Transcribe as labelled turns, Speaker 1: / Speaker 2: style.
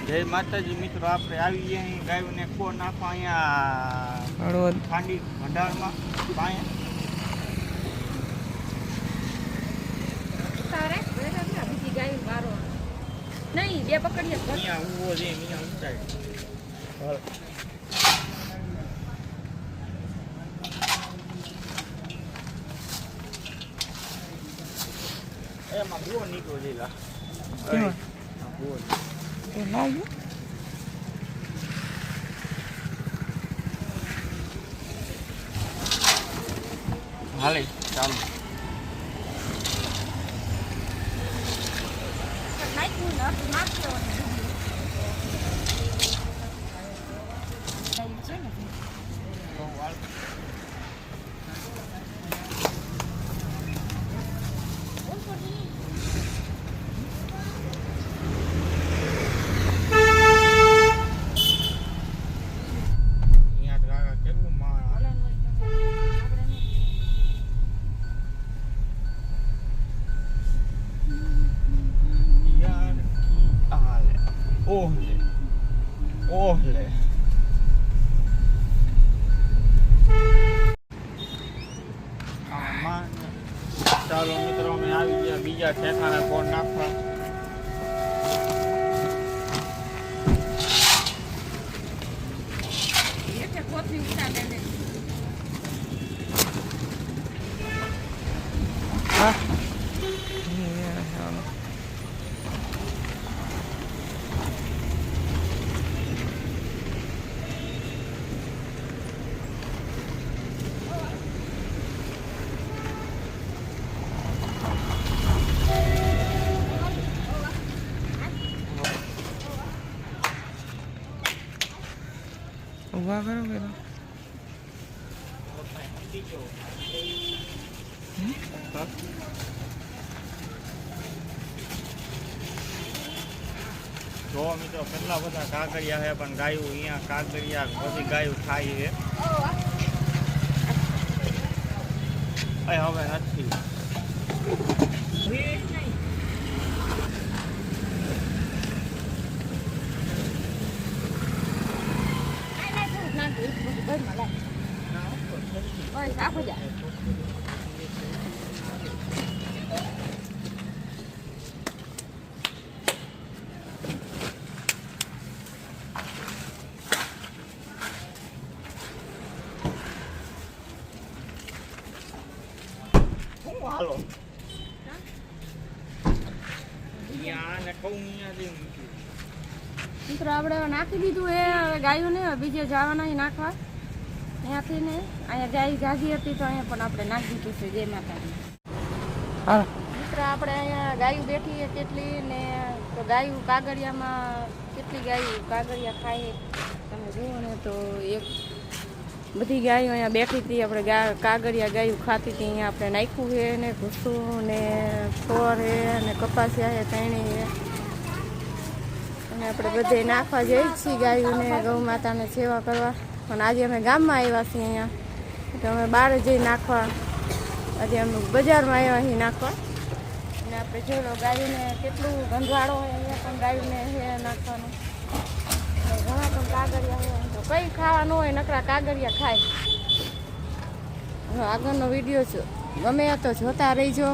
Speaker 1: જય માતાજી મિત્રો, આપણે આવી ગયા અહીં ગાયોને ખો નાખવા અહીંયા ખાંડી ભંડારમાં પાસે
Speaker 2: બીજી ગાય મારો નહીં બે પકડીએ
Speaker 1: અહીંયા ઉભો છે અહીંયા ઊંચાઈ એમાં બહુ નીકળો જેલા હાલે ચાલો ઓહલે ચાલો મિત્રો, અમે આવી ગયા બીજા ઠેકાણે ફોન નાખવા.
Speaker 3: ઉભા કરો પેલા
Speaker 1: જો મિત્રો કેટલા બધા કાગળિયા છે, પણ ગાયું અહીંયા કાગળિયા બધી ગાયું ખાઈ છે. હવે નથી હાલો
Speaker 2: મિત્રો આપણે નાખી દીધું એ હવે ગાયોને બીજે જવાના નાખવા. અહીંયાથી ને અહીંયા ગાય જાગી હતી તો અહીંયા પણ આપણે નાખી દીધું છે. જય માતાજી. મિત્રો આપણે અહીંયા ગાયું બેઠી કેટલી ને તો ગાયું કાગળિયામાં કેટલી ગાયું કાગળિયા ખાય તમે જુઓ ને તો એક બધી ગાયો અહીંયા બેઠી હતી. આપણે કાગળિયા ગાયું ખાતી હતી. અહીંયા આપણે નાખ્યું છે ને ઘૂસું ને ફોર છે અને કપાસિયા છે તણી છે અને આપણે બધે નાખવા જઈએ છીએ ગાયોને ગૌ માતાને સેવા કરવા. પણ આજે અમે ગામમાં આવ્યા છીએ અહીંયા એટલે અમે બહાર જઈ નાખવા. આજે અમે બજારમાં આવ્યા અહીં નાખવા અને આપણે જોડો ગાયોને કેટલું ગંધવાળો હોય અહીંયા પણ ગાયોને છે નાખવાનું. ઘણા પણ કાગળિયા હોય તો કંઈ ખાવા ન હોય નકરા કાગળિયા ખાય. આગળનો વિડીયો ગમે તો જોતા રહીજો.